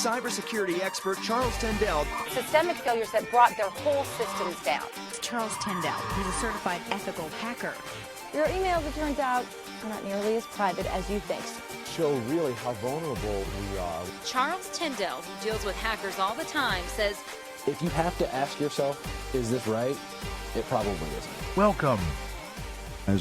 cybersecurity expert Charles Tendell. Systemic failures that brought their whole systems down. Charles Tendell, he's a certified ethical hacker. Your emails, it turns out, are not nearly as private as you think. Show really how vulnerable we are. Charles Tendell, who deals with hackers all the time, says, if you have to ask yourself, is this right? It probably isn't. Welcome.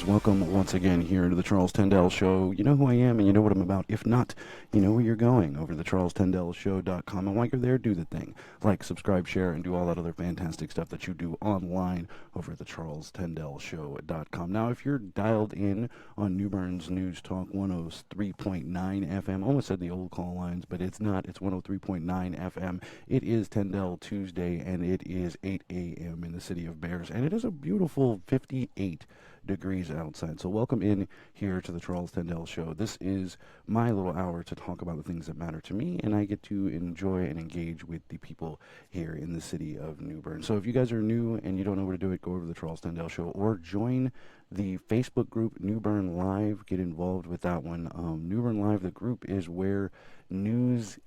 Welcome once again here to the Charles Tendell Show. You know who I am and you know what I'm about. If not, you know where you're going over to thecharlestendellshow.com. And while you're there, do the thing. Like, subscribe, share, and do all that other fantastic stuff that you do online over at thecharlestendellshow.com. Now, if you're dialed in on New Bern's News Talk 103.9 FM, almost said the old call lines, but it's not. It's 103.9 FM. It is Tendell Tuesday, and it is 8 a.m. in the city of Bears. And it is a beautiful 58 degrees outside. So welcome in here to the Charles Tendell Show. This is my little hour to talk about the things that matter to me, and I get to enjoy and engage with the people here in the city of New Bern. So if you guys are new and you don't know where to do it, go over to the Charles Tendell Show or join the Facebook group New Bern Live. Get involved with that one. New Bern Live, the group is where news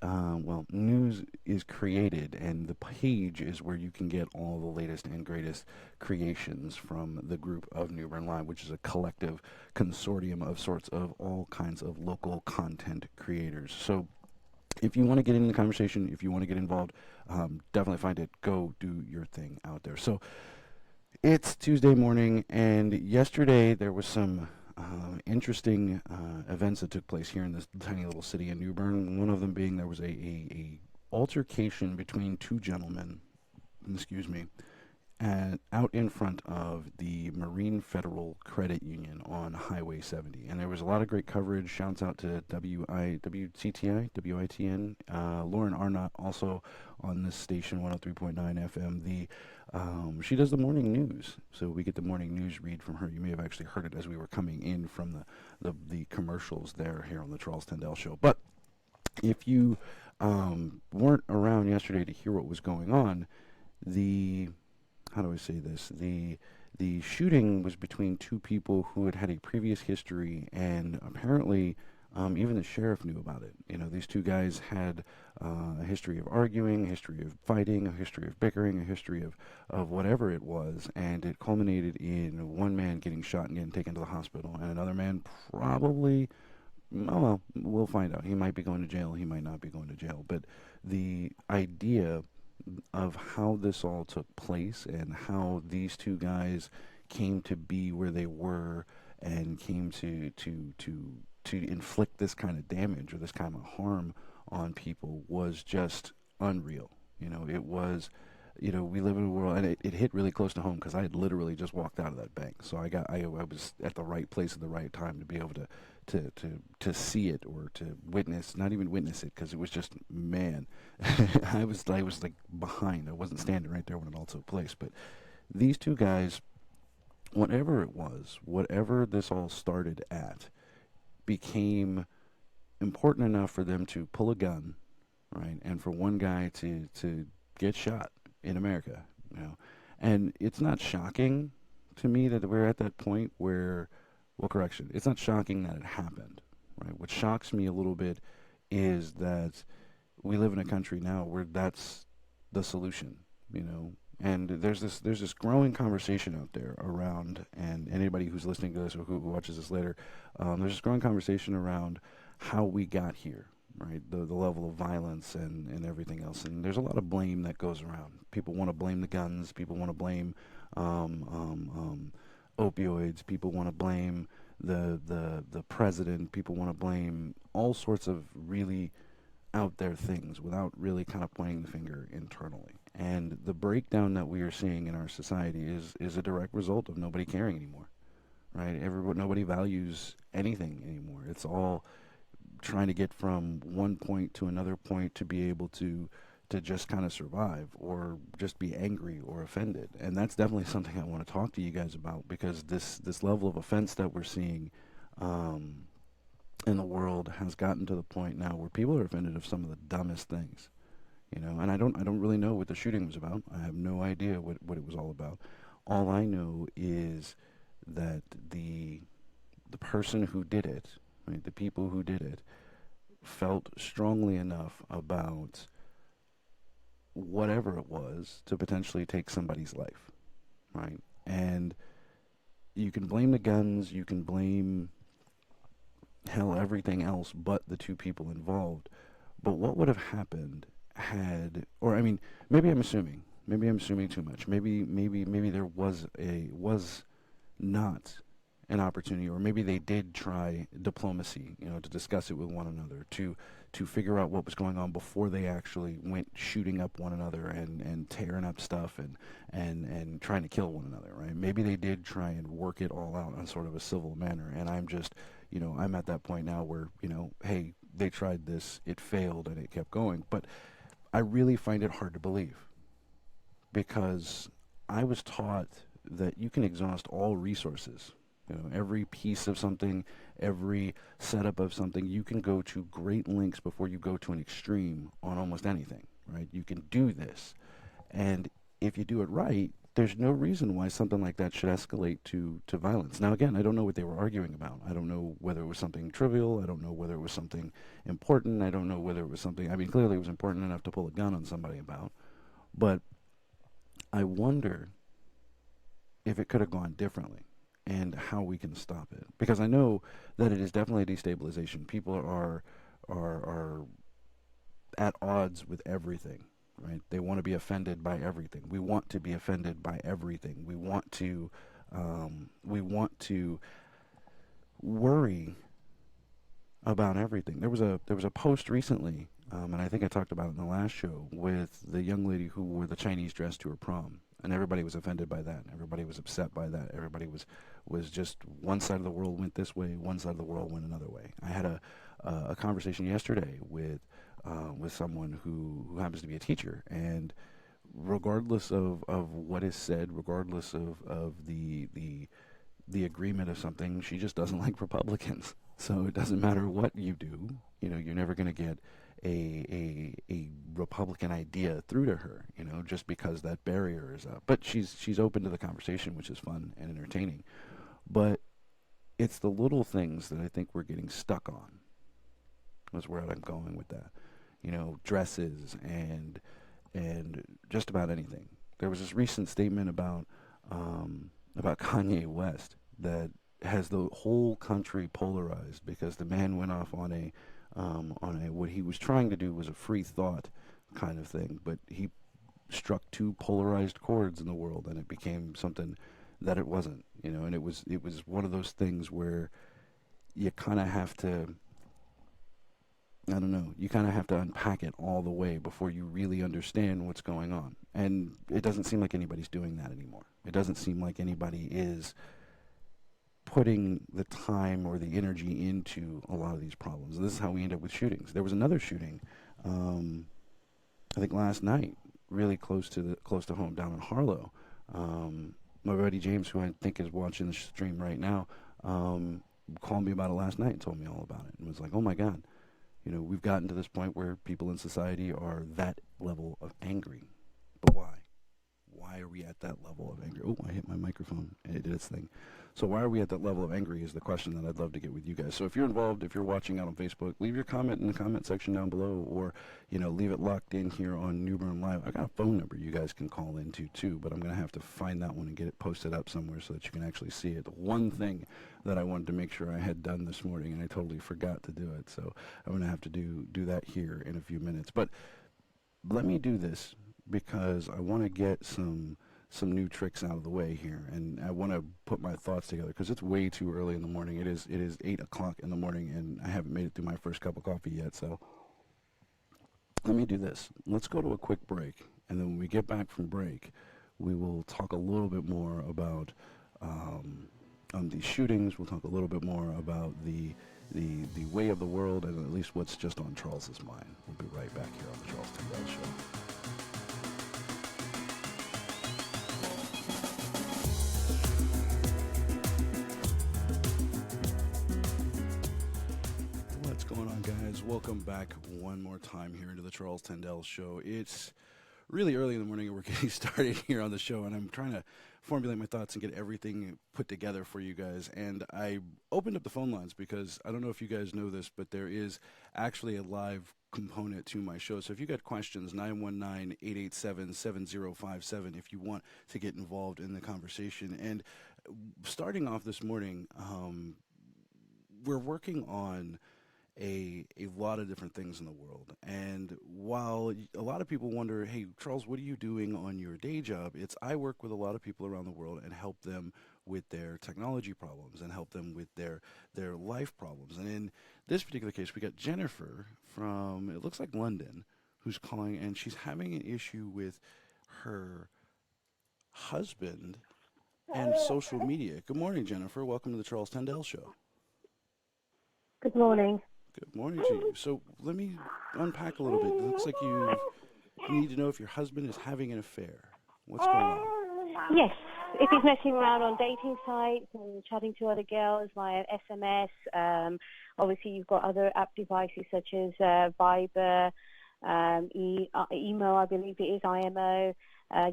is created, and the page is where you can get all the latest and greatest creations from the group of New Bern Live, which is a collective consortium of sorts of all kinds of local content creators. So if you want to get in the conversation, if you want to get involved, definitely find it. Go do your thing out there. So it's Tuesday morning, and yesterday there was some interesting events that took place here in this tiny little city in New Bern. One of them being there was a altercation between two gentlemen, out in front of the Marine Federal Credit Union on Highway 70. And there was a lot of great coverage. Shouts out to WITN, Lauren Arnott, also on this station, 103.9 FM. She does the morning news, so we get the morning news read from her. You may have actually heard it as we were coming in from the commercials there here on the Charles Tendell Show. But if you weren't around yesterday to hear what was going on, the shooting was between two people who had a previous history, and apparently even the sheriff knew about it. You know, these two guys had a history of arguing, a history of fighting, a history of bickering, a history of whatever it was, and it culminated in one man getting shot and getting taken to the hospital, and another man probably, we'll find out. He might be going to jail, he might not be going to jail, but the idea of how this all took place and how these two guys came to be where they were and came to inflict this kind of damage or this kind of harm on people was just unreal. You know, it was, we live in a world, and it hit really close to home because I had literally just walked out of that bank. So I was at the right place at the right time to be able to see it or to witness, not even witness it, because it was just, man, I was like behind. I wasn't standing right there when it all took place. But these two guys, whatever it was, whatever this all started at, became important enough for them to pull a gun, right, and for one guy to get shot in America, And it's not shocking to me that we're at that point where, it's not shocking that it happened, right? What shocks me a little bit is that we live in a country now where that's the solution, And there's this growing conversation out there around, and anybody who's listening to this or who watches this later, there's this growing conversation around how we got here, right? The level of violence and everything else. And there's a lot of blame that goes around. People want to blame the guns. People want to blame opioids. People want to blame the president. People want to blame all sorts of really out there things without really kind of pointing the finger internally. And the breakdown that we are seeing in our society is a direct result of nobody caring anymore, right? Nobody values anything anymore. It's all trying to get from one point to another point to be able to just kind of survive or just be angry or offended. And that's definitely something I want to talk to you guys about, because this level of offense that we're seeing in the world has gotten to the point now where people are offended of some of the dumbest things, and I don't really know what the shooting was about. I have no idea what it was all about. All I know is that the person who did it, right, the people who did it, felt strongly enough about whatever it was to potentially take somebody's life, right? And you can blame the guns, you can blame, hell, everything else but the two people involved. But what would have happened had, or I mean, maybe I'm assuming too much. Maybe there was not an opportunity, or maybe they did try diplomacy, to discuss it with one another, to figure out what was going on before they actually went shooting up one another and tearing up stuff and trying to kill one another, right? Maybe they did try and work it all out in sort of a civil manner, and I'm just, I'm at that point now where, hey, they tried this, it failed, and it kept going. But I really find it hard to believe, because I was taught that you can exhaust all resources. Every piece of something, every setup of something, you can go to great lengths before you go to an extreme on almost anything, right? You can do this. And if you do it right, there's no reason why something like that should escalate to violence. Now, again, I don't know what they were arguing about. I don't know whether it was something trivial. I don't know whether it was something important. I don't know whether it was something, clearly it was important enough to pull a gun on somebody about. But I wonder if it could have gone differently, and how we can stop it. Because I know that it is definitely a destabilization. People are at odds with everything, right? They want to be offended by everything. We want to be offended by everything. We want to worry about everything. There was a post recently, and I think I talked about it in the last show, with the young lady who wore the Chinese dress to her prom. And everybody was offended by that. Everybody was upset by that. Everybody was just, one side of the world went this way, one side of the world went another way. I had a conversation yesterday with someone who happens to be a teacher, and regardless of what is said, regardless of the agreement of something, she just doesn't like Republicans. So it doesn't matter what you do, you're never going to get a Republican idea through to her, just because that barrier is up. But she's open to the conversation, which is fun and entertaining. But it's the little things that I think we're getting stuck on. That's where I'm going with that. Dresses and just about anything. There was this recent statement about Kanye West that has the whole country polarized, because the man went off on a what he was trying to do was a free thought kind of thing, but he struck two polarized chords in the world, and it became something that it wasn't, and it was one of those things where you kind of have to, I don't know, you kind of have to unpack it all the way before you really understand what's going on. And it doesn't seem like anybody's doing that anymore. It doesn't seem like anybody is putting the time or the energy into a lot of these problems. This is how we end up with shootings. There was another shooting, I think last night, really close to home, down in Harlow. My buddy James, who I think is watching the stream right now, called me about it last night and told me all about it, and was like, "Oh my God, we've gotten to this point where people in society are that level of angry." But why? Why are we at that level of anger? Oh, I hit my microphone, and it did its thing. So why are we at that level of angry is the question that I'd love to get with you guys. So if you're involved, if you're watching out on Facebook, leave your comment in the comment section down below, or, leave it locked in here on New Bern Live. I got a phone number you guys can call into too, but I'm going to have to find that one and get it posted up somewhere so that you can actually see it. The one thing that I wanted to make sure I had done this morning, and I totally forgot to do it. So I'm going to have to do that here in a few minutes. But let me do this, because I want to get some new tricks out of the way here, and I want to put my thoughts together, because it's way too early in the morning. It is 8 o'clock in the morning, and I haven't made it through my first cup of coffee yet. So let me do this. Let's go to a quick break, and then when we get back from break, we will talk a little bit more about these shootings. We'll talk a little bit more about the way of the world, and at least what's just on Charles's mind. We'll be right back here on the Charles Tendell Show. What's going on, guys? Welcome back one more time here into the Charles Tendell Show. It's really early in the morning and we're getting started here on the show, and I'm trying to formulate my thoughts and get everything put together for you guys. And I opened up the phone lines because I don't know if you guys know this, but there is actually a live component to my show. So if you got questions, 919-887-7057 if you want to get involved in the conversation. And starting off this morning, we're working on a lot of different things in the world. And while a lot of people wonder, hey, Charles, what are you doing on your day job? I work with a lot of people around the world and help them with their technology problems and help them with their life problems. And in this particular case, we got Jennifer from, it looks like London, who's calling, and she's having an issue with her husband and social media. Good morning, Jennifer. Welcome to the Charles Tendell Show. Good morning. Good morning to you. So let me unpack a little bit. It looks like you need to know if your husband is having an affair. What's going on? Yes, if he's messing around on dating sites and chatting to other girls via SMS, obviously you've got other app devices such as Viber, email, I believe it is IMO.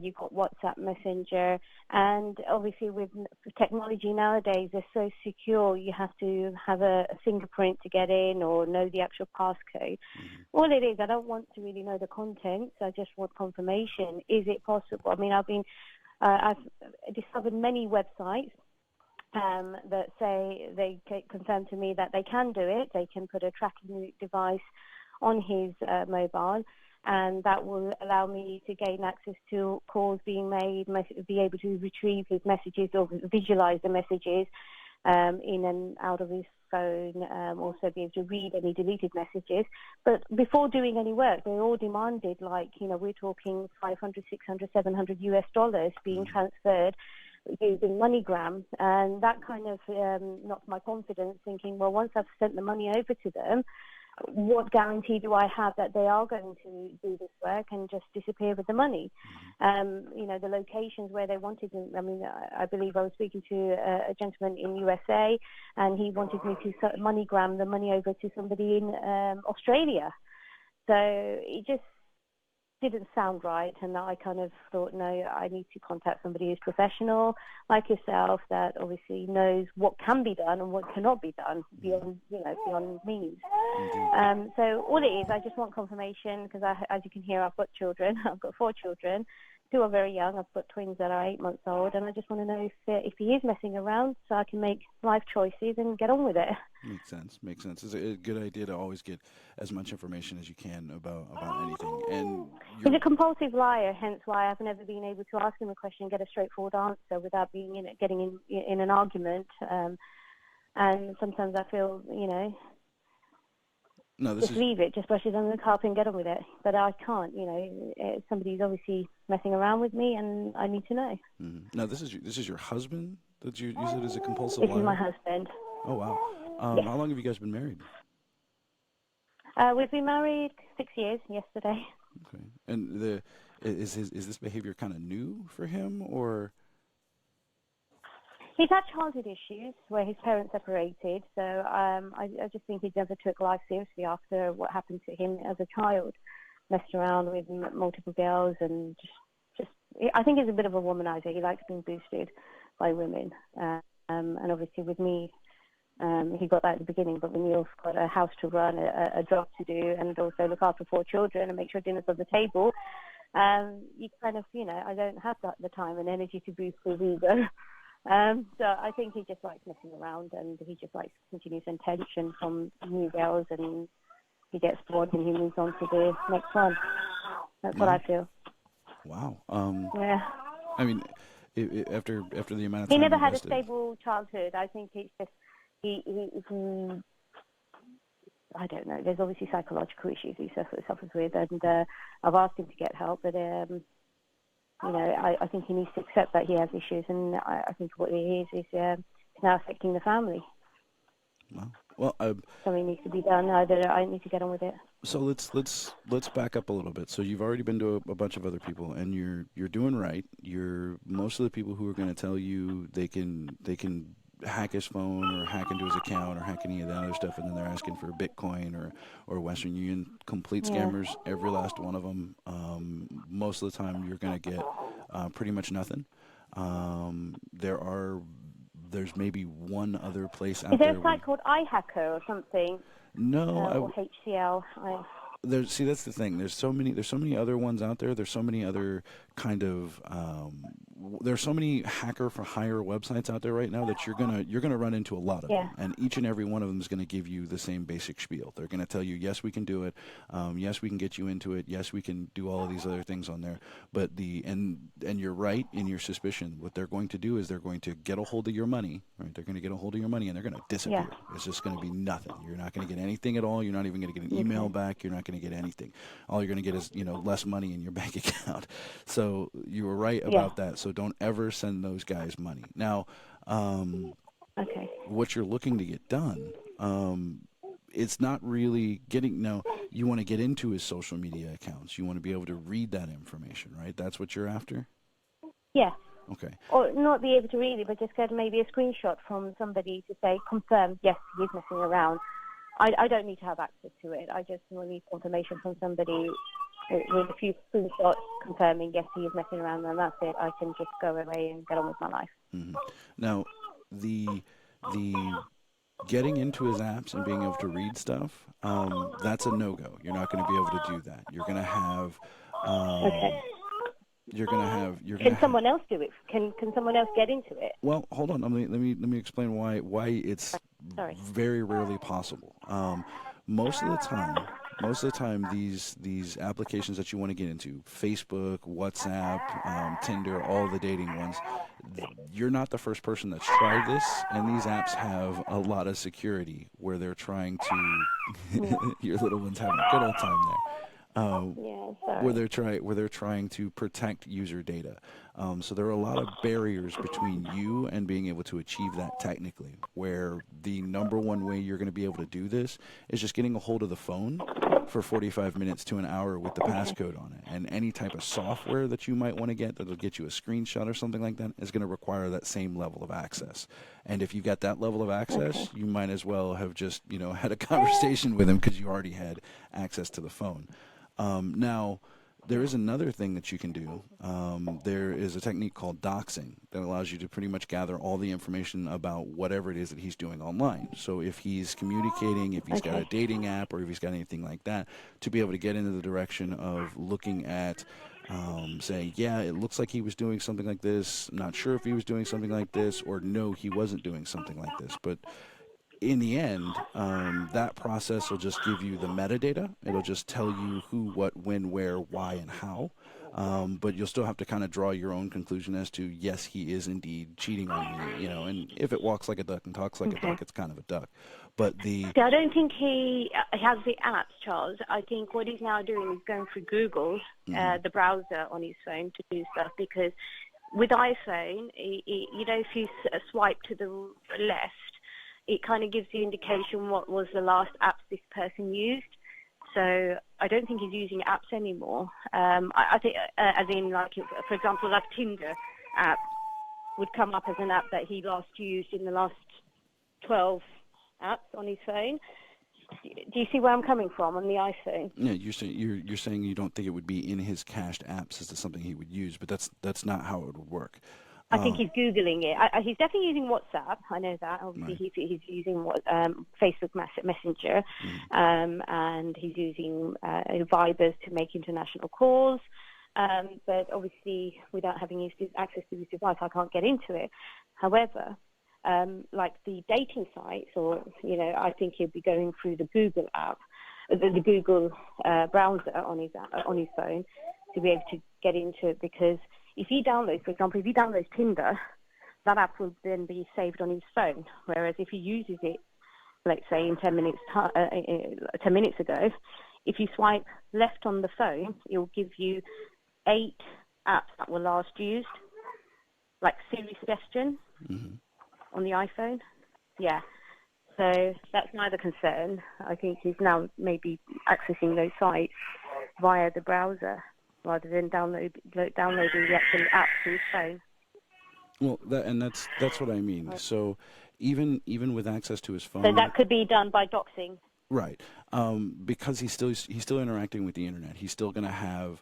You've got WhatsApp Messenger, and obviously with technology nowadays, they're so secure. You have to have a fingerprint to get in or know the actual passcode. All it is, I don't want to really know the contents. I just want confirmation. Is it possible? I mean, I've discovered many websites that say they confirm to me that they can do it. They can put a tracking device on his mobile, and that will allow me to gain access to calls being made, be able to retrieve his messages or visualize the messages in and out of his phone, also be able to read any deleted messages. But before doing any work, they all demanded, like, we're talking 500, 600, 700 US dollars being transferred using MoneyGram, and that kind of knocked my confidence, thinking, well, once I've sent the money over to them, what guarantee do I have that they are going to do this work and just disappear with the money? The locations where they wanted to, I believe I was speaking to a gentleman in USA, and he wanted me to MoneyGram the money over to somebody in Australia. So it just didn't sound right, and I kind of thought, no, I need to contact somebody who's professional, like yourself, that obviously knows what can be done and what cannot be done beyond means. So all it is, I just want confirmation, because as you can hear, I've got children. I've got 4 children. 2 are very young. I've got twins that are 8 months old, and I just want to know if he is messing around, so I can make life choices and get on with it. Makes sense. It's a good idea to always get as much information as you can about anything. And he's a compulsive liar, hence why I've never been able to ask him a question and get a straightforward answer without getting in an argument. And sometimes I feel, leave it, just brush it under the carpet and get on with it. But I can't, somebody's obviously messing around with me, and I need to know. Now, this is your husband that you said is a compulsive This liar? is my husband. Oh, wow. Yes. How long have you guys been married? We've been married 6 years yesterday. Okay. And is this behavior kind of new for him, or? He's had childhood issues where his parents separated, so I just think he never took life seriously after what happened to him as a child. Messed around with multiple girls, and just I think he's a bit of a womanizer. He likes being boosted by women, and obviously with me, he got that at the beginning, but when you've got a house to run, a job to do, and also look after 4 children and make sure dinner's on the table, you kind of, I don't have the time and energy to boost his ego. So I think he just likes messing around, and he just likes continuous attention from new girls, and he gets bored and he moves on to the next one. That's what I feel. Wow. Yeah. I mean, after the amount of time he never had a invested. stable childhood. I think it's just he I don't know. There's obviously psychological issues he suffers with, and I've asked him to get help, but I think he needs to accept that he has issues, and I think what it is now affecting the family. Wow. Well, something needs to be done. I need to get on with it. So let's back up a little bit. So you've already been to a bunch of other people, and you're doing right. Most of the people who are going to tell you they can hack his phone or hack into his account or hack any of that other stuff, and then they're asking for Bitcoin or Western Union. Complete scammers, every last one of them. Most of the time, you're going to get pretty much nothing. There's maybe one other place out there. Is there a site called iHacker or something? No, or HCL. See, that's the thing. There's so many other ones out there. There's so many other kind of there's so many hacker for hire websites out there right now that you're gonna run into a lot of them, and each and every one of them is gonna give you the same basic spiel. They're gonna tell you, yes, we can do it, yes, we can get you into it, yes, we can do all of these other things on there. But and you're right in your suspicion. What they're going to do is they're going to get a hold of your money, right? They're going to get a hold of your money and they're going to disappear. It's just going to be nothing. You're not going to get anything at all. You're not even going to get an email back. You're not going to get anything. All you're going to get is less money in your bank account. So you were right about that. So don't ever send those guys money. Now, what you're looking to get done, it's not really getting. No, you want to get into his social media accounts. You want to be able to read that information, right? That's what you're after? Yeah. Okay. Or not be able to read it, but just get maybe a screenshot from somebody to say, confirm, yes, he is messing around. I don't need to have access to it. I just need confirmation from somebody with a few screenshots confirming, yes, he is messing around, and that's it. I can just go away and get on with my life. Mm-hmm. Now, the getting into his apps and being able to read stuff, that's a no-go. You're not going to be able to do that. You're going to have... Can someone else do it? Can someone else get into it? Well, hold on. Let me explain why it's very rarely possible. Most of the time, these applications that you want to get into, Facebook, WhatsApp, Tinder, all the dating ones, you're not the first person that's tried this, and these apps have a lot of security where they're trying to. Your little one's having a good old time there. Where they're trying to protect user data. So there are a lot of barriers between you and being able to achieve that technically, where the number one way you're going to be able to do this is just getting a hold of the phone for 45 minutes to an hour with the passcode on it. And any type of software that you might want to get that'll get you a screenshot or something like that is going to require that same level of access. And if you got that level of access, you might as well have just, had a conversation with him because you already had access to the phone. Now, there is another thing that you can do. There is a technique called doxing that allows you to pretty much gather all the information about whatever it is that he's doing online. So if he's communicating, if he's got a dating app, or if he's got anything like that, to be able to get into the direction of looking at saying, yeah, it looks like he was doing something like this, not sure if he was doing something like this, or no, he wasn't doing something like this. But in the end, that process will just give you the metadata. It'll just tell you who, what, when, where, why, and how. But you'll still have to kind of draw your own conclusion as to, yes, he is indeed cheating on me, and if it walks like a duck and talks like a duck, it's kind of a duck. But I don't think he has the apps, Charles. I think what he's now doing is going through Google, the browser on his phone to do stuff, because with iPhone, if you swipe to the left, it kind of gives you indication what was the last apps this person used. So I don't think he's using apps anymore. I think, as in, like, for example, that Tinder app would come up as an app that he last used in the last 12 apps on his phone. Do you see where I'm coming from on the iPhone? Yeah, you're saying you don't think it would be in his cached apps as to something he would use, but that's not how it would work. I think he's Googling it. He's definitely using WhatsApp. I know that. Obviously, he's using Facebook Messenger, and he's using Vibers to make international calls. But obviously, without having access to this device, I can't get into it. However, like the dating sites, or I think he'll be going through the Google app, the Google browser on his phone to be able to get into it, because if he downloads, for example, Tinder, that app will then be saved on his phone. Whereas if he uses it, let's say in 10 minutes ago, if you swipe left on the phone, it will give you 8 apps that were last used, like Siri suggestion on the iPhone. Yeah. So that's my other concern. I think he's now maybe accessing those sites via the browser, rather than downloading the actual app to his phone. Well, that's what I mean. So even with access to his phone. So that could be done by doxing. Right, because he's still interacting with the internet. He's still going to have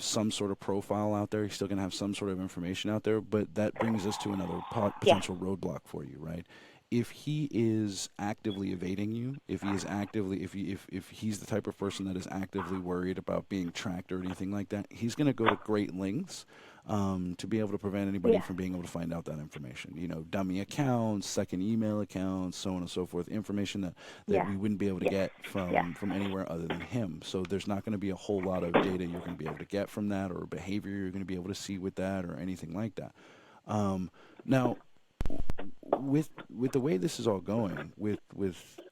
some sort of profile out there. He's still going to have some sort of information out there. But that brings us to another potential roadblock for you, right? If he is actively evading you, if he's the type of person that is actively worried about being tracked or anything like that, he's going to go to great lengths to be able to prevent anybody from being able to find out that information. You know, dummy accounts, second email accounts, so on and so forth, information that we wouldn't be able to get from anywhere other than him. So there's not going to be a whole lot of data you're going to be able to get from that, or behavior you're going to be able to see with that, or anything like that. Now, with the way this is all going, with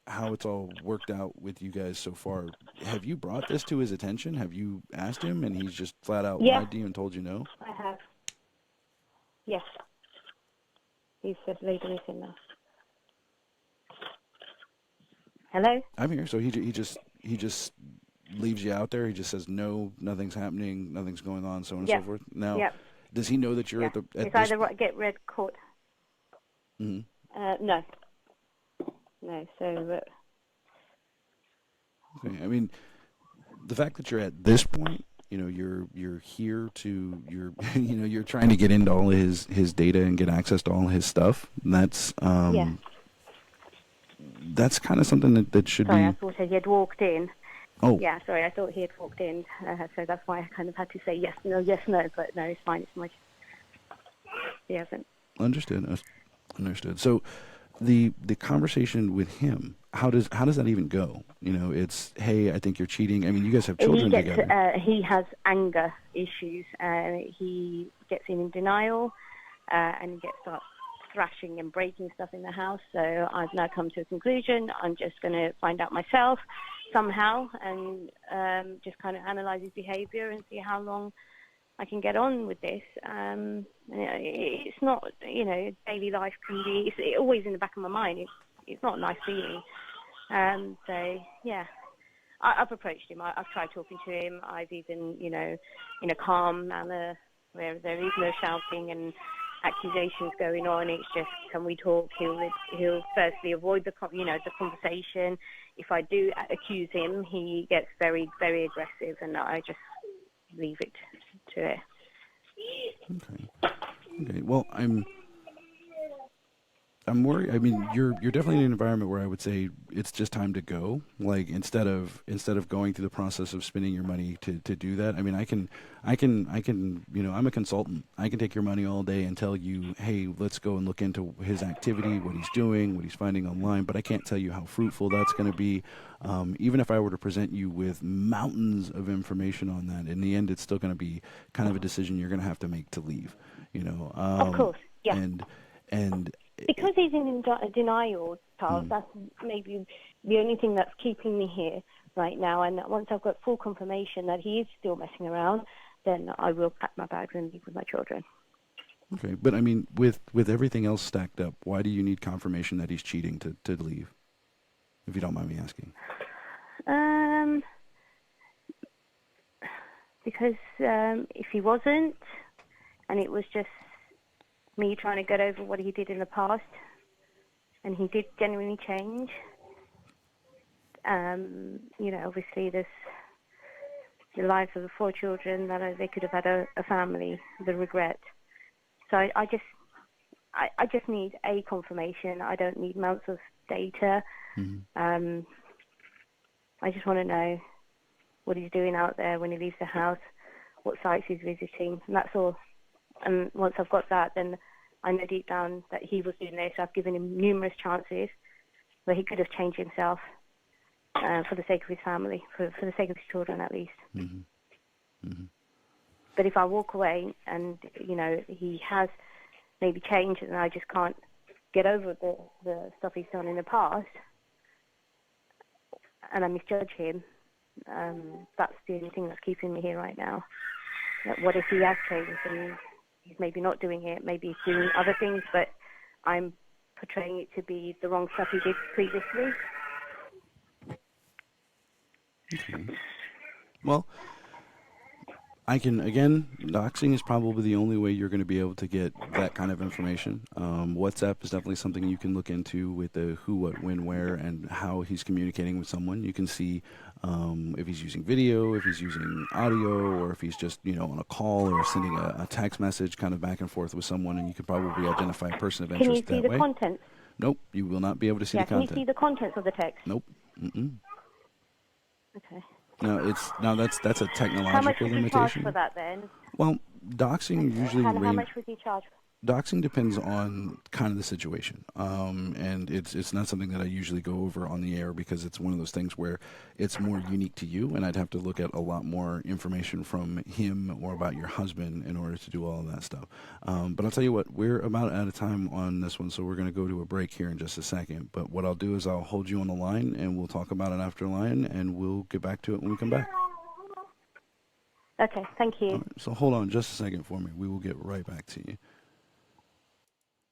how it's all worked out with you guys so far, have you brought this to his attention? Have you asked him, and he's just flat out lied to you and told you no? I have. Yes. He says later listen now. Hello? I'm here. So he just leaves you out there. He just says no, nothing's happening, nothing's going on, so on and so forth. Now, does he know that you're at the? It's either get red caught. Mm-hmm. No. No. So. Okay. I mean, the fact that you're at this point, you know, you're here to you're trying to get into all of his data and get access to all of his stuff. That's that's kind of something that should be. Sorry, I thought he had walked in. Oh. Yeah, sorry, I thought he had walked in, so that's why I kind of had to say yes, no, but no, it's fine. It's my. He hasn't. Understood. So, the conversation with him, how does that even go? You know, it's, hey, I think you're cheating. I mean, you guys have children together. He has anger issues. He gets in denial, and he starts thrashing and breaking stuff in the house. So I've now come to a conclusion. I'm just going to find out myself somehow and just kind of analyze his behavior and see how long I can get on with this. It's not, daily life can be, it's always in the back of my mind. It's not a nice feeling. So, yeah, I've approached him. I've tried talking to him. I've even, in a calm manner where there is no shouting and accusations going on. It's just, can we talk? He'll firstly avoid the conversation. If I do accuse him, he gets very, very aggressive, and I just leave it to it. Okay. Well, I'm worried. I mean, you're definitely in an environment where I would say it's just time to go. Like, instead of going through the process of spending your money to do that. I mean, I can. I'm a consultant. I can take your money all day and tell you, hey, let's go and look into his activity, what he's doing, what he's finding online. But I can't tell you how fruitful that's going to be. Even if I were to present you with mountains of information on that, in the end, it's still going to be kind of a decision you're going to have to make to leave. Of course, yeah. And because he's in denial, Charles, that's maybe the only thing that's keeping me here right now. And once I've got full confirmation that he is still messing around, then I will pack my bags and leave with my children. Okay, but I mean, with everything else stacked up, why do you need confirmation that he's cheating to leave, if you don't mind me asking? Because if he wasn't, and it was just me trying to get over what he did in the past, and he did genuinely change. Obviously there's the lives of the 4 children that they could have had a family, the regret. So I just need a confirmation. I don't need months of data. Mm-hmm. I just want to know what he's doing out there when he leaves the house, what sites he's visiting, and that's all. And once I've got that, then I know deep down that he was doing this. I've given him numerous chances where he could have changed himself for the sake of his family, for the sake of his children at least. Mm-hmm. Mm-hmm. But if I walk away and, he has maybe changed and I just can't get over the stuff he's done in the past and I misjudge him, that's the only thing that's keeping me here right now. What if he has changed and he's maybe not doing it, maybe he's doing other things, but I'm portraying it to be the wrong stuff he did previously. Okay. Well, Again, doxing is probably the only way you're going to be able to get that kind of information. WhatsApp is definitely something you can look into with the who, what, when, where, and how he's communicating with someone. You can see if he's using video, if he's using audio, or if he's just, on a call or sending a text message kind of back and forth with someone, and you can probably identify a person of Can you interest see that the way. contents? Nope, you will not be able to see Yeah, the content. can you see the contents of the text? Nope. Mm-mm. Okay. That's a technological How much would you charge limitation. for that then? Well, doxing usually How much would you charge? doxing depends on kind of the situation, and it's not something that I usually go over on the air because it's one of those things where it's more unique to you, and I'd have to look at a lot more information from him or about your husband in order to do all of that stuff. But I'll tell you what, we're about out of time on this one, so we're going to go to a break here in just a second. But what I'll do is I'll hold you on the line, and we'll talk about it after line, and we'll get back to it when we come back. Okay, thank you. All right, so hold on just a second for me. We will get right back to you.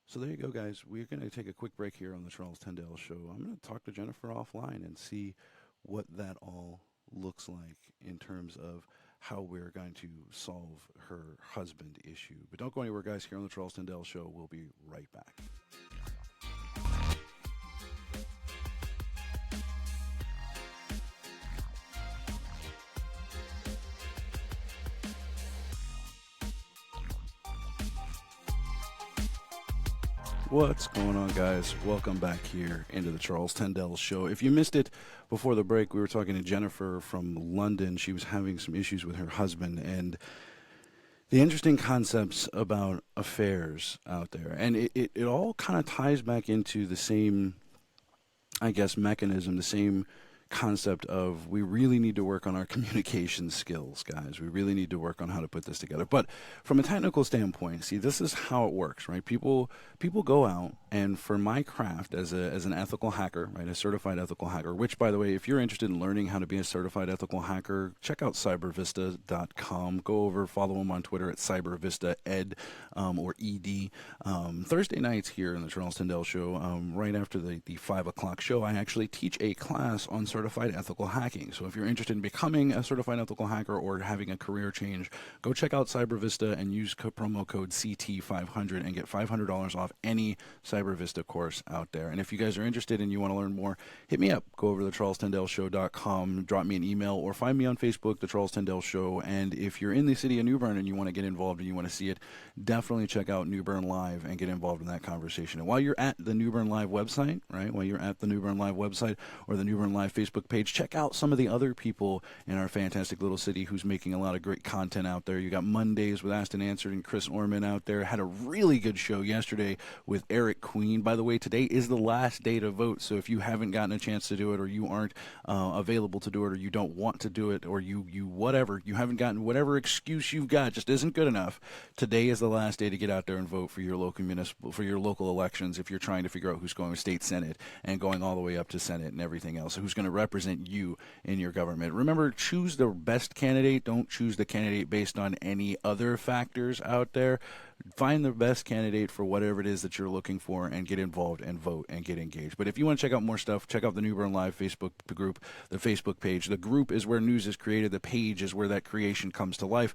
So there you go, guys. We're going to take a quick break here on the Charles Tendell Show. I'm going to talk to Jennifer offline and see what that all looks like in terms of how we're going to solve her husband issue. But don't go anywhere, guys. Here on the Charles Tendell Show, we'll be right back. What's going on, guys? Welcome back here into the Charles Tendell Show. If you missed it before the break, we were talking to Jennifer from London. She was having some issues with her husband and the interesting concepts about affairs out there. And it all kind of ties back into the same, I guess, mechanism, the same concept of we really need to work on our communication skills, guys. We really need to work on how to put this together. But from a technical standpoint, see, this is how it works, right? People go out, and for my craft as an ethical hacker, right, a certified ethical hacker, which, by the way, if you're interested in learning how to be a certified ethical hacker, check out cybervista.com. Go over, follow them on Twitter at cybervistaed or ed. Thursday nights here in the Charles Tendell Show, right after the 5 o'clock show, I actually teach a class on certified ethical hacking. So if you're interested in becoming a certified ethical hacker or having a career change, go check out CyberVista and use promo code CT500 and get $500 off any CyberVista course out there. And if you guys are interested and you want to learn more, hit me up. Go over to charlestendellshow.com, drop me an email, or find me on Facebook, The Charles Tendell Show. And if you're in the city of New Bern and you want to get involved and you want to see it, definitely check out New Bern Live and get involved in that conversation. And while you're at the New Bern Live website, right, while you're at the New Bern Live website or the New Bern Live Facebook page, check out some of the other people in our fantastic little city who's making a lot of great content out there. You got Mondays with Asked and Answered and Chris Orman out there. Had a really good show yesterday with Eric Queen. By the way, today is the last day to vote, so if you haven't gotten a chance to do it, or you aren't available to do it, or you don't want to do it, or you haven't gotten whatever excuse you've got just isn't good enough, today is the last day to get out there and vote for your local elections if you're trying to figure out who's going to state senate and going all the way up to senate and everything else, who's going to represent you in your government. Remember, choose the best candidate. Don't choose the candidate based on any other factors out there. Find the best candidate for whatever it is that you're looking for and get involved and vote and get engaged. But if you want to check out more stuff, check out the New Bern Live Facebook group, the Facebook page. The group is where news is created. The page is where that creation comes to life.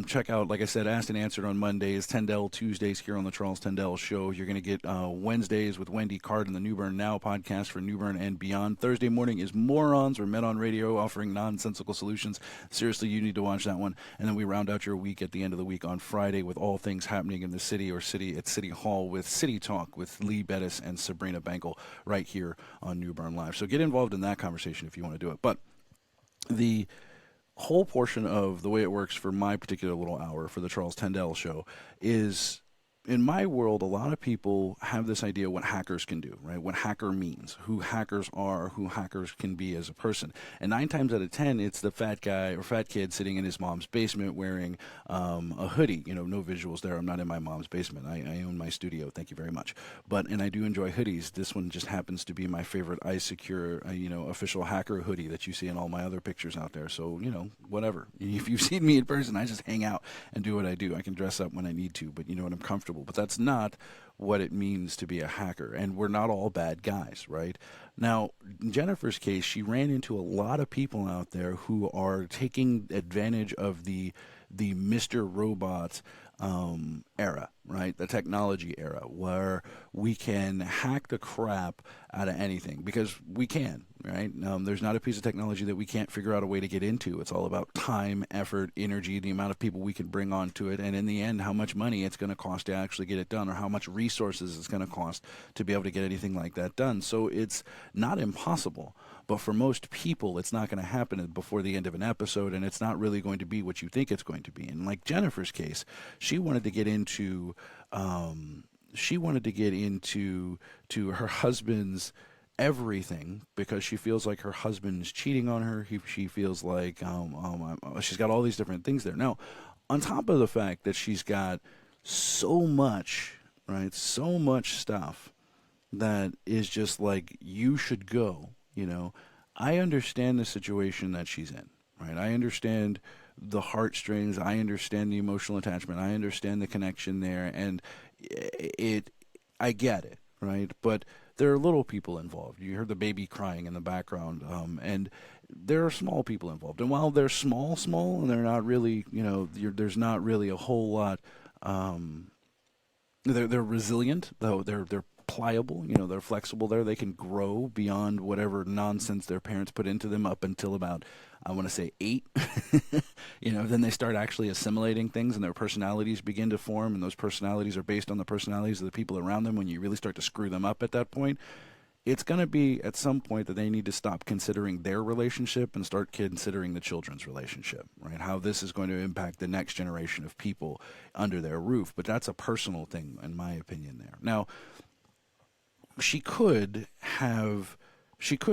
Check out, like I said, Asked and Answered on Mondays, Tendell Tuesdays here on the Charles Tendell Show. You're going to get Wednesdays with Wendy Card and the New Bern Now podcast for New Bern and beyond. Thursday morning is Morons or Men on Radio offering nonsensical solutions. Seriously, you need to watch that one. And then we round out your week at the end of the week on Friday with all things happening in the city or city at City Hall with City Talk with Lee Bettis and Sabrina Bankel right here on New Bern Live. So get involved in that conversation if you want to do it. But the whole portion of the way it works for my particular little hour for the Charles Tendell Show is, in my world, a lot of people have this idea what hackers can do, right? What hacker means, who hackers are, who hackers can be as a person. And 9 times out of 10, it's the fat guy or fat kid sitting in his mom's basement wearing a hoodie. No visuals there. I'm not in my mom's basement. I own my studio. Thank you very much. And I do enjoy hoodies. This one just happens to be my favorite iSecure, official hacker hoodie that you see in all my other pictures out there. So, whatever. If you've seen me in person, I just hang out and do what I do. I can dress up when I need to, but I'm comfortable understandable, but that's not what it means to be a hacker. And we're not all bad guys, right? Now, in Jennifer's case, she ran into a lot of people out there who are taking advantage of the Mr. Robot era, right? The technology era, where we can hack the crap out of anything, because we can, right? There's not a piece of technology that we can't figure out a way to get into. It's all about time, effort, energy, the amount of people we can bring onto it, and in the end, how much money it's going to cost to actually get it done, or how much resources it's going to cost to be able to get anything like that done. So it's not impossible, but for most people, it's not going to happen before the end of an episode, and it's not really going to be what you think it's going to be. And like Jennifer's case, she wanted to get into to her husband's everything, because she feels like her husband is cheating on her. She feels like she's got all these different things there. Now, on top of the fact that she's got so much, right, so much stuff that is just like, you should go, I understand the situation that she's in, right? I understand the heartstrings. I understand the emotional attachment. I understand the connection there, and I get it, right? But there are little people involved. You heard the baby crying in the background, and there are small people involved. And while they're small, and they're not really, there's not really a whole lot. They're resilient, though. They're pliable. They're flexible. They can grow beyond whatever nonsense their parents put into them up until about, I want to say, 8. Then they start actually assimilating things, and their personalities begin to form, and those personalities are based on the personalities of the people around them. When you really start to screw them up at that point, it's going to be at some point that they need to stop considering their relationship and start considering the children's relationship, right? How this is going to impact the next generation of people under their roof. But that's a personal thing, in my opinion, there. Now, she could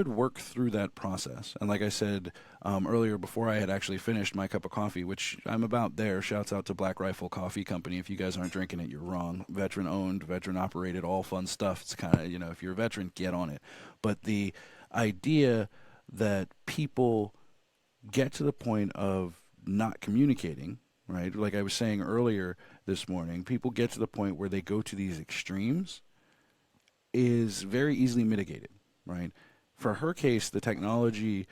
work through that process. And like I said earlier, before I had actually finished my cup of coffee, which I'm about there, shouts out to Black Rifle Coffee Company. If you guys aren't drinking it, you're wrong. Veteran owned, veteran operated, all fun stuff. It's kind of, if you're a veteran, get on it. But the idea that people get to the point of not communicating, right? Like I was saying earlier this morning, people get to the point where they go to these extremes is very easily mitigated, right? For her case, the technology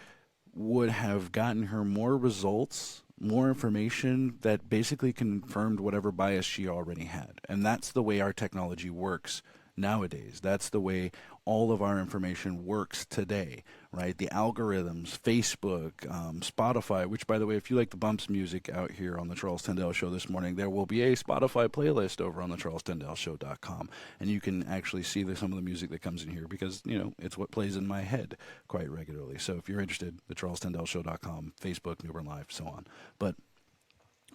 would have gotten her more results, more information that basically confirmed whatever bias she already had. And that's the way our technology works nowadays. That's the way all of our information works today, right? The algorithms, Facebook, Spotify, which, by the way, if you like the Bumps music out here on the Charles Tendell Show this morning, there will be a Spotify playlist over on the CharlesTendellShow.com, and you can actually see some of the music that comes in here because, it's what plays in my head quite regularly. So if you're interested, the CharlesTendellShow.com, Facebook, Newburn Live, so on. But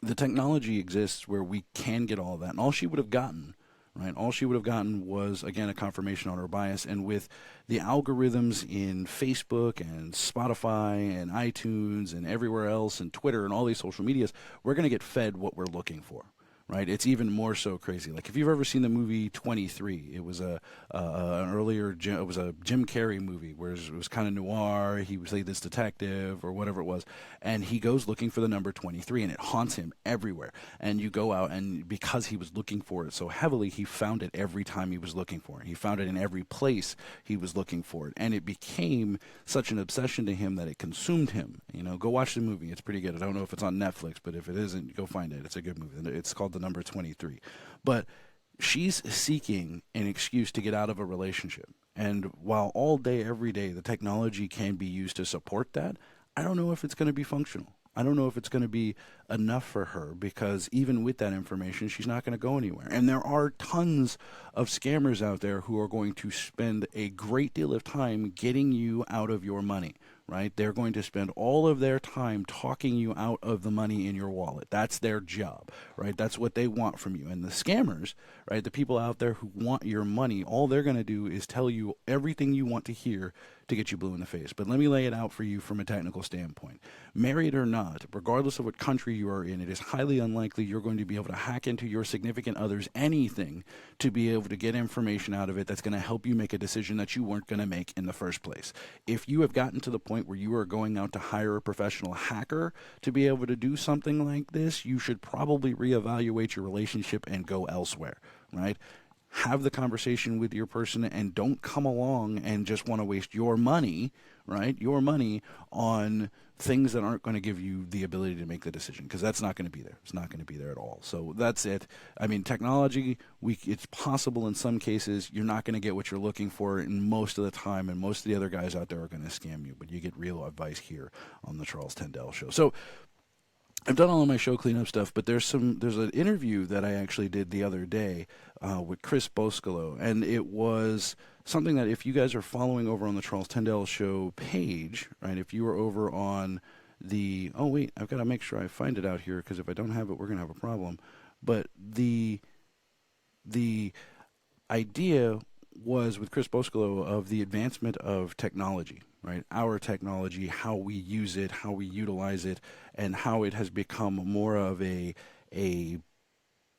the technology exists where we can get all of that, and all she would have gotten, right? All she would have gotten was, again, a confirmation on her bias. And with the algorithms in Facebook and Spotify and iTunes and everywhere else and Twitter and all these social medias, we're going to get fed what we're looking for, right? It's even more so crazy. Like if you've ever seen the movie 23, it was an earlier, it was a Jim Carrey movie where it was kind of noir. He was like this detective or whatever it was, and he goes looking for the number 23, and it haunts him everywhere. And you go out, and because he was looking for it so heavily, he found it every time he was looking for it. He found it in every place he was looking for it, and it became such an obsession to him that it consumed him. Go watch the movie. It's pretty good. I don't know if it's on Netflix, but if it isn't, go find it. It's a good movie. It's called The Number 23. But she's seeking an excuse to get out of a relationship. And while all day, every day, the technology can be used to support that, I don't know if it's going to be functional. I don't know if it's going to be enough for her, because even with that information, she's not going to go anywhere. And there are tons of scammers out there who are going to spend a great deal of time getting you out of your money, right? They're going to spend all of their time talking you out of the money in your wallet. That's their job, right? That's what they want from you. And the scammers, right, the people out there who want your money, all they're going to do is tell you everything you want to hear to get you blue in the face. But let me lay it out for you from a technical standpoint. Married or not, regardless of what country you are in, it is highly unlikely you're going to be able to hack into your significant other's anything to be able to get information out of it that's going to help you make a decision that you weren't going to make in the first place. If you have gotten to the point where you are going out to hire a professional hacker to be able to do something like this, you should probably reevaluate your relationship and go elsewhere, right? Have the conversation with your person and don't come along and just want to waste your money, right? Your money on things that aren't going to give you the ability to make the decision, because that's not going to be there. It's not going to be there at all. So that's it. I mean, technology, it's possible in some cases. You're not going to get what you're looking for in most of the time, and most of the other guys out there are going to scam you, but you get real advice here on the Charles Tendell Show. So I've done all of my show cleanup stuff, but there's an interview that I actually did the other day with Chris Boscolo, and it was something that if you guys are following over on the Charles Tendell Show page, right, if you are over on the, oh wait, I've got to make sure I find it out here, because if I don't have it, we're going to have a problem. But the idea was with Chris Boscolo of the advancement of technology, right? Our technology, how we use it, how we utilize it, and how it has become more of a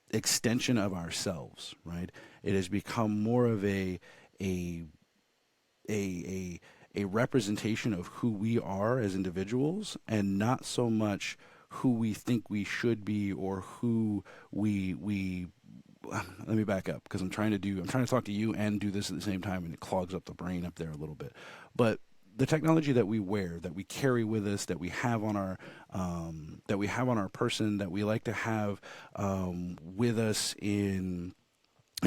extension of ourselves, right? It has become more of a representation of who we are as individuals, and not so much who we think we should be, or who we let me back up, because I'm trying to talk to you and do this at the same time, and it clogs up the brain up there a little bit. But the technology that we wear, that we carry with us, that we have on our person, that we like to have with us in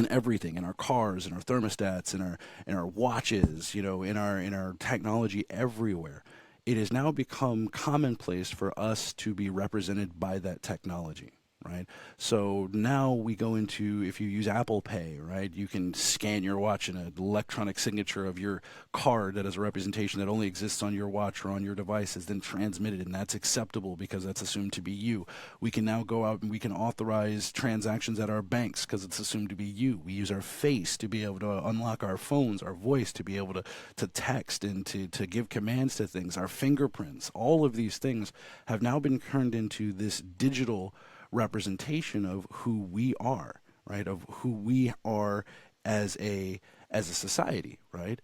everything, in our cars, in our thermostats, in our watches, in our technology everywhere. It has now become commonplace for us to be represented by that technology, right? So now we go into, if you use Apple Pay, right, you can scan your watch and an electronic signature of your card that is a representation that only exists on your watch or on your device is then transmitted, and that's acceptable because that's assumed to be you. We can now go out and we can authorize transactions at our banks because it's assumed to be you. We use our face to be able to unlock our phones, our voice to be able to text and to give commands to things, our fingerprints. All of these things have now been turned into this digital representation of who we are, right? Of who we are as a society, right?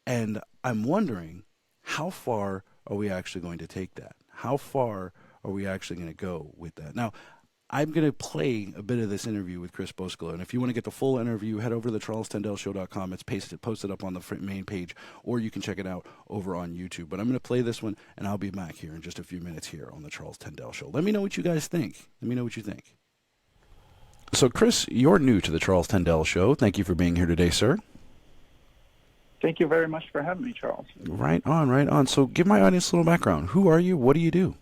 And I'm wondering, how far are we actually going to take that? How far are we actually going to go with that? Now, I'm going to play a bit of this interview with Chris Boscolo, and if you want to get the full interview, head over to thecharlestendellshow.com. It's posted up on the main page, or you can check it out over on YouTube. But I'm going to play this one, and I'll be back here in just a few minutes here on the Charles Tendell Show. Let me know what you guys think. Let me know what you think. So, Chris, you're new to the Charles Tendell Show. Thank you for being here today, sir. Thank you very much for having me, Charles. Right on, right on. So give my audience a little background. Who are you? What do you do?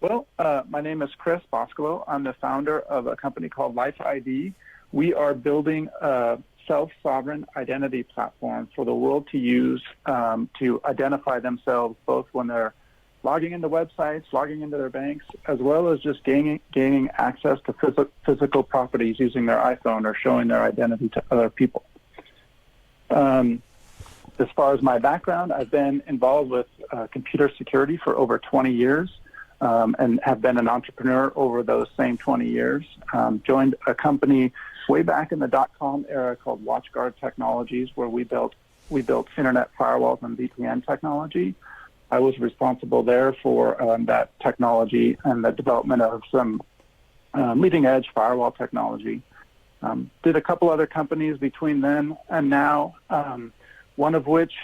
Well, my name is Chris Boscolo. I'm the founder of a company called Life ID. We are building a self-sovereign identity platform for the world to use to identify themselves, both when they're logging into websites, logging into their banks, as well as just gaining access to physical properties using their iPhone or showing their identity to other people. As far as my background, I've been involved with computer security for over 20 years. And have been an entrepreneur over those same 20 years. Joined a company way back in the .com era called WatchGuard Technologies, where we built internet firewalls and VPN technology. I was responsible there for that technology and the development of some leading-edge firewall technology. Did a couple other companies between then and now, one of which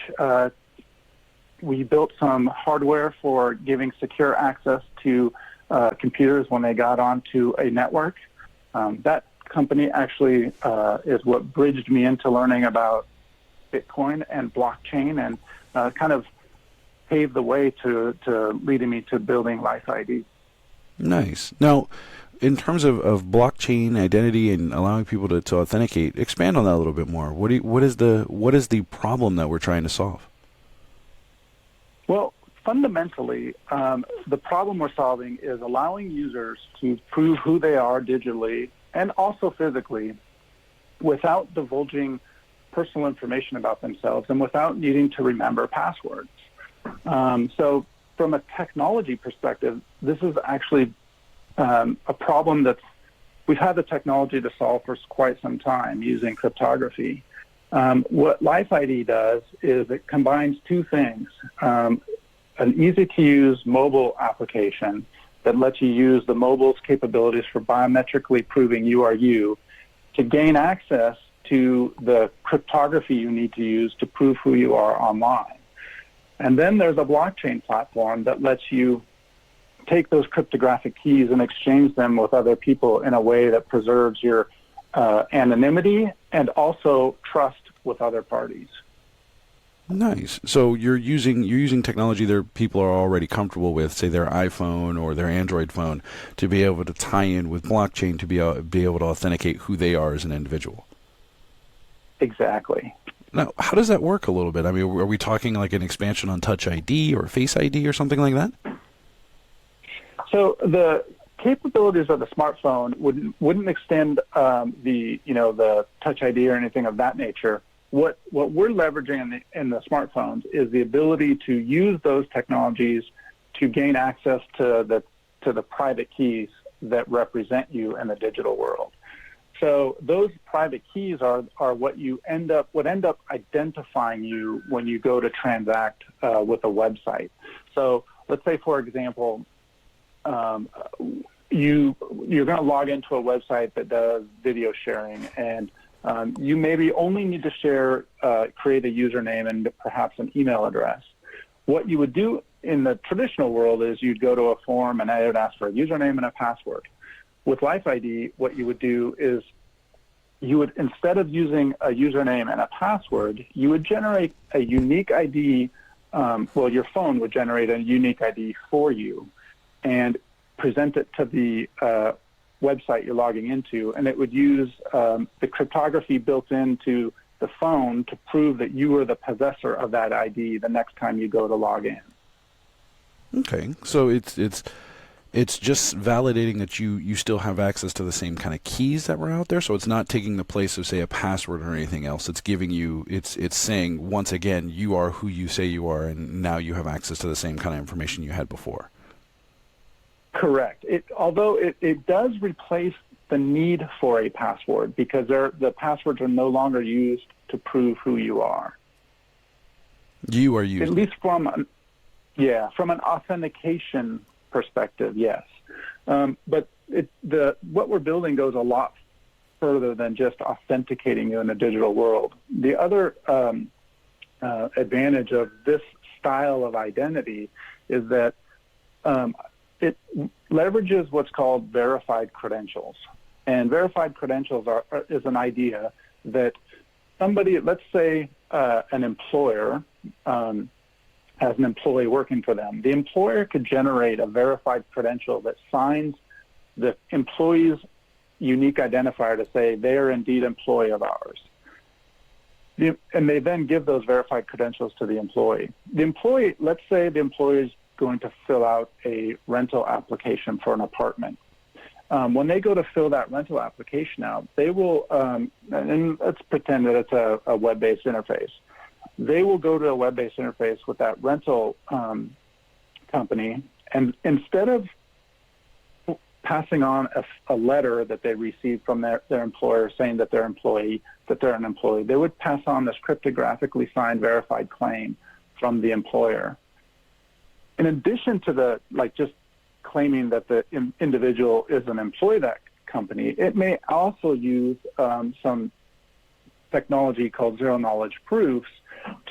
we built some hardware for giving secure access to computers when they got onto a network. That company actually is what bridged me into learning about Bitcoin and blockchain, and kind of paved the way to leading me to building Life ID. Nice. Now, in terms of blockchain identity and allowing people to authenticate, expand on that a little bit more. What is the problem that we're trying to solve? Well, fundamentally, the problem we're solving is allowing users to prove who they are digitally and also physically without divulging personal information about themselves and without needing to remember passwords. So from a technology perspective, this is actually a problem we've had the technology to solve for quite some time using cryptography. What Life ID does is it combines two things. An easy-to-use mobile application that lets you use the mobile's capabilities for biometrically proving you are you, to gain access to the cryptography you need to use to prove who you are online. And then there's a blockchain platform that lets you take those cryptographic keys and exchange them with other people in a way that preserves your anonymity and also trust with other parties. Nice. So you're using technology that people are already comfortable with, say their iPhone or their Android phone, to be able to tie in with blockchain to be able to authenticate who they are as an individual. Exactly. Now, how does that work a little bit? I mean, are we talking like an expansion on Touch ID or Face ID or something like that? So the capabilities of the smartphone wouldn't extend the Touch ID or anything of that nature. What we're leveraging in the smartphones is the ability to use those technologies to gain access to the private keys that represent you in the digital world. So those private keys are what end up identifying you when you go to transact with a website. So let's say, for example, you're going to log into a website that does video sharing, and you maybe only need to create a username and perhaps an email address. What you would do in the traditional world is you'd go to a form and it would ask for a username and a password. With Life ID, what you would do is you would, instead of using a username and a password, you would generate a unique ID. Your phone would generate a unique ID for you and present it to the website you're logging into, and it would use the cryptography built into the phone to prove that you are the possessor of that ID the next time you go to log in. Okay, so it's just validating that you still have access to the same kind of keys that were out there. So it's not taking the place of, say, a password or anything else. It's giving you, it's saying once again, you are who you say you are, and now you have access to the same kind of information you had before. Correct. Although it does replace the need for a password, because the passwords are no longer used to prove who you are. You are used. At least from an authentication perspective, yes. But what we're building goes a lot further than just authenticating you in a digital world. The other advantage of this style of identity is that it leverages what's called verified credentials. And verified credentials is an idea that somebody, let's say an employer has an employee working for them. The employer could generate a verified credential that signs the employee's unique identifier to say they are indeed employee of ours. And they then give those verified credentials to the employee. Let's say the employee is going to fill out a rental application for an apartment. When they go to fill that rental application out, they will, and let's pretend that it's a web-based interface. They will go to a web-based interface with that rental company, and instead of passing on a letter that they received from their employer saying that they're an employee, they would pass on this cryptographically signed verified claim from the employer. In addition to just claiming that the individual is an employee of that company, it may also use some technology called zero-knowledge proofs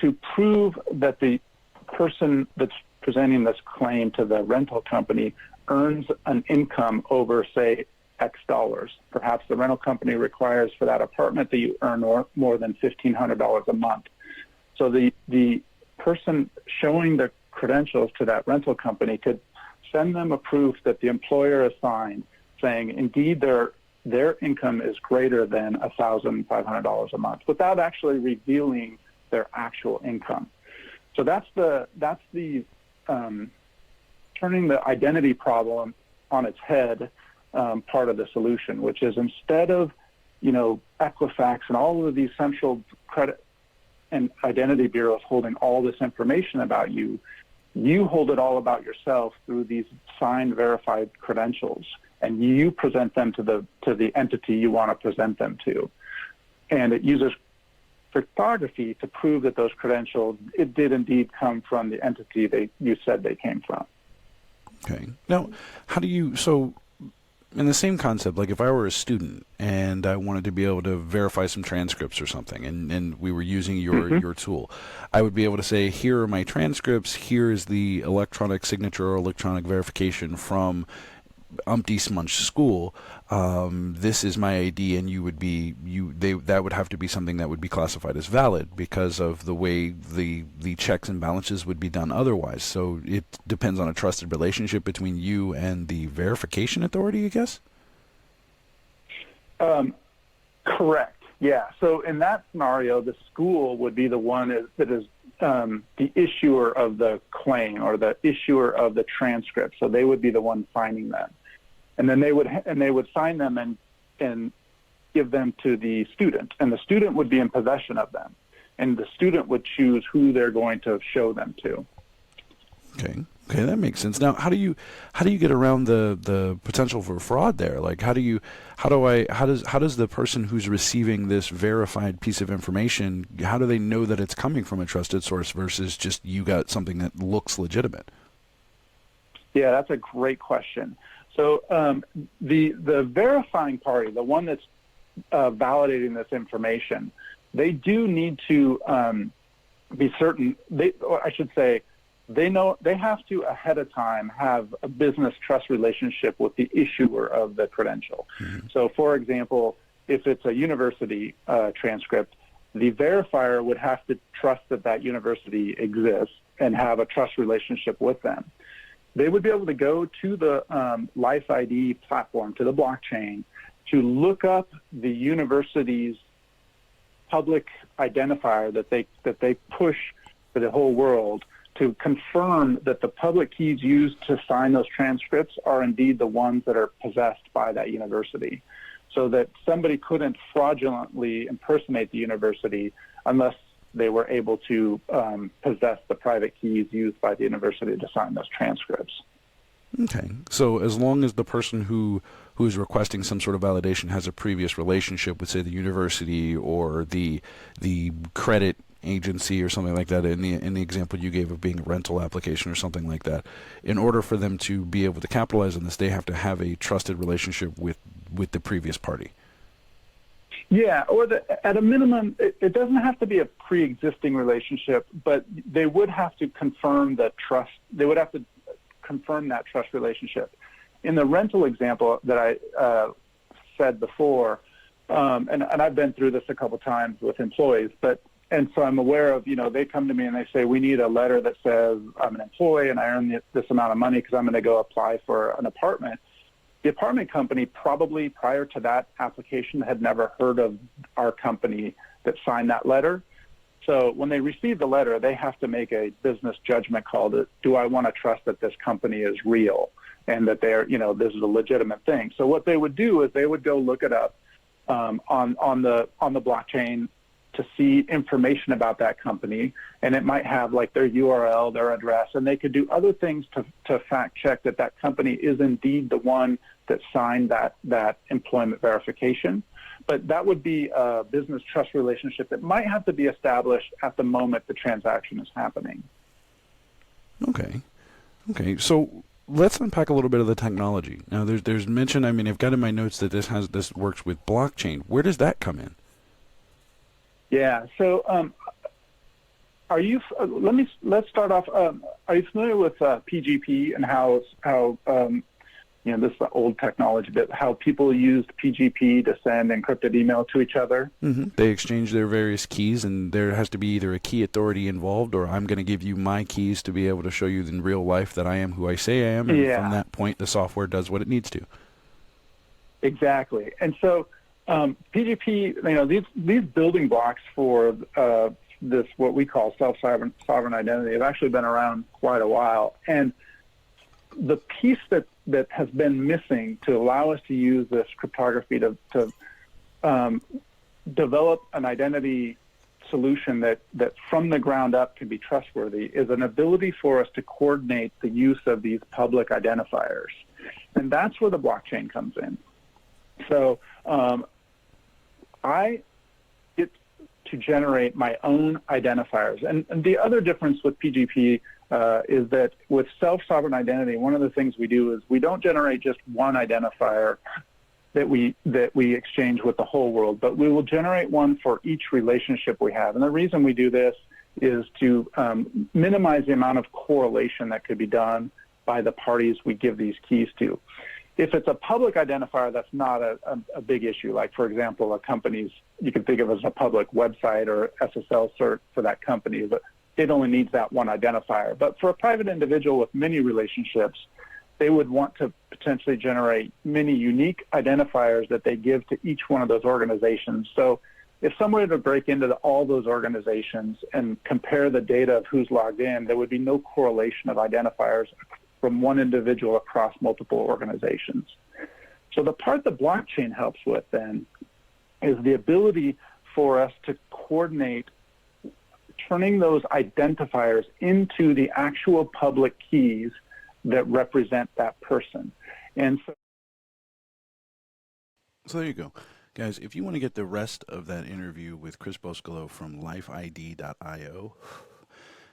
to prove that the person that's presenting this claim to the rental company earns an income over, say, X dollars. Perhaps the rental company requires for that apartment that you earn more than $1,500 a month. So the person showing the credentials to that rental company could send them a proof that the employer has signed saying, indeed, their income is greater than $1,500 a month without actually revealing their actual income. So that's the turning the identity problem on its head part of the solution, which is instead of, Equifax and all of these central credit and identity bureaus holding all this information about you, you hold it all about yourself through these signed, verified credentials, and you present them to the entity you want to present them to. And it uses cryptography to prove that those credentials, it did indeed come from the entity you said they came from. Okay. Now, in the same concept, like if I were a student and I wanted to be able to verify some transcripts or something, and we were using your tool, I would be able to say, here are my transcripts, here is the electronic signature or electronic verification from Umpty Smunch School. This is my ID, and that would have to be something that would be classified as valid because of the way the checks and balances would be done otherwise. So it depends on a trusted relationship between you and the verification authority, I guess? Correct. Yeah. So in that scenario, the school would be the one that is the issuer of the claim or the issuer of the transcript. So they would be the one signing them. And then they would sign them and give them to the student, and the student would be in possession of them, and the student would choose who they're going to show them to. Okay, that makes sense. Now, how do you get around the potential for fraud there? Like, how does the person who's receiving this verified piece of information, how do they know that it's coming from a trusted source versus just you got something that looks legitimate? Yeah, that's a great question. So the verifying party, the one that's validating this information, they do need to be certain. They have to ahead of time have a business trust relationship with the issuer of the credential. Mm-hmm. So, for example, if it's a university transcript, the verifier would have to trust that university exists and have a trust relationship with them. They would be able to go to the Life ID platform, to the blockchain, to look up the university's public identifier that they push for the whole world to confirm that the public keys used to sign those transcripts are indeed the ones that are possessed by that university, so that somebody couldn't fraudulently impersonate the university unless they were able to possess the private keys used by the university to sign those transcripts. Okay. So as long as the person who is requesting some sort of validation has a previous relationship with, say, the university or the credit agency or something like that, in the example you gave of being a rental application or something like that, in order for them to be able to capitalize on this, they have to have a trusted relationship with the previous party. Yeah, or at a minimum, it doesn't have to be a pre-existing relationship, but they would have to confirm the trust. They would have to confirm that trust relationship. In the rental example that I said before, and I've been through this a couple times with employees, and so I'm aware of, they come to me and they say, we need a letter that says I'm an employee and I earn this amount of money because I'm going to go apply for an apartment. The apartment company probably prior to that application had never heard of our company that signed that letter. So when they receive the letter, they have to make a business judgment call to, do I want to trust that this company is real and that this is a legitimate thing? So what they would do is they would go look it up on the blockchain to see information about that company, and it might have like their URL, their address, and they could do other things to fact check that company is indeed the one that signed that employment verification. But that would be a business trust relationship that might have to be established at the moment the transaction is happening. Okay. So let's unpack a little bit of the technology. Now, there's mention. I mean, I've got in my notes that this works with blockchain. Where does that come in? Yeah. So, let's start off. Are you familiar with PGP and how this is the old technology, but how people used PGP to send encrypted email to each other? Mm-hmm. They exchange their various keys, and there has to be either a key authority involved, or I'm going to give you my keys to be able to show you in real life that I am who I say I am, and from that point, the software does what it needs to. Exactly. And so PGP, these building blocks for this what we call self-sovereign identity have actually been around quite a while. And the piece that has been missing to allow us to use this cryptography to develop an identity solution that from the ground up can be trustworthy is an ability for us to coordinate the use of these public identifiers. And that's where the blockchain comes in. So to generate my own identifiers. And the other difference with PGP is that with self-sovereign identity, one of the things we do is we don't generate just one identifier that we exchange with the whole world, but we will generate one for each relationship we have. And the reason we do this is to minimize the amount of correlation that could be done by the parties we give these keys to. If it's a public identifier, that's not a big issue. Like, for example, a company's, you can think of as a public website or SSL cert for that company, but it only needs that one identifier. But for a private individual with many relationships, they would want to potentially generate many unique identifiers that they give to each one of those organizations. So if someone were to break into all those organizations and compare the data of who's logged in, there would be no correlation of identifiers from one individual across multiple organizations. So the part the blockchain helps with then is the ability for us to coordinate turning those identifiers into the actual public keys that represent that person. And so there you go. Guys, if you want to get the rest of that interview with Chris Boscolo from lifeid.io,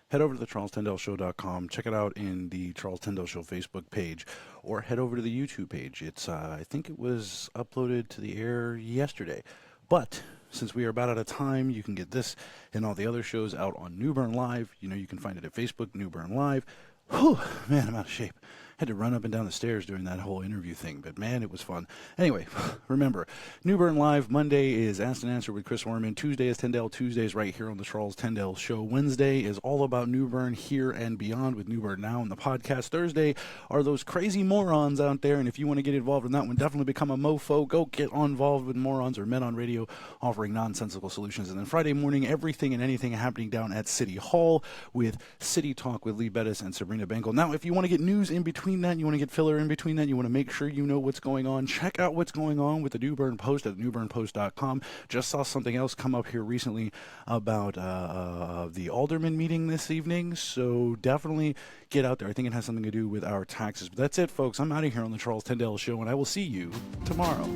head over to the CharlesTendellShow.com. Check it out in the Charles Tendell Show Facebook page, or head over to the YouTube page. It's I think it was uploaded to the air yesterday. But since we are about out of time, you can get this and all the other shows out on Newburn Live. You know, you can find it at Facebook, Newburn Live. Whew, man, I'm out of shape. Had to run up and down the stairs during that whole interview thing, but man, it was fun. Anyway, remember, Newburn Live, Monday is Ask and Answer with Chris Orman. Tuesday is Tendell Tuesdays right here on the Charles Tendell Show. Wednesday is all about Newburn here and beyond with Newburn Now and the podcast. Thursday are those crazy morons out there, and if you want to get involved in that one, definitely become a mofo. Go get involved with Morons or Men on Radio offering nonsensical solutions. And then Friday morning, everything and anything happening down at City Hall with City Talk with Lee Bettis and Sabrina Benkel. Now, if you want to get news in between that, you want to get filler in between that, you want to make sure you know what's going on, check out what's going on with the Newburn Post at newburnpost.com. Just saw something else come up here recently about the alderman meeting this evening, so definitely get out there. I think it has something to do with our taxes. But that's it, folks. I'm out of here on the Charles Tendell Show, and I will see you tomorrow.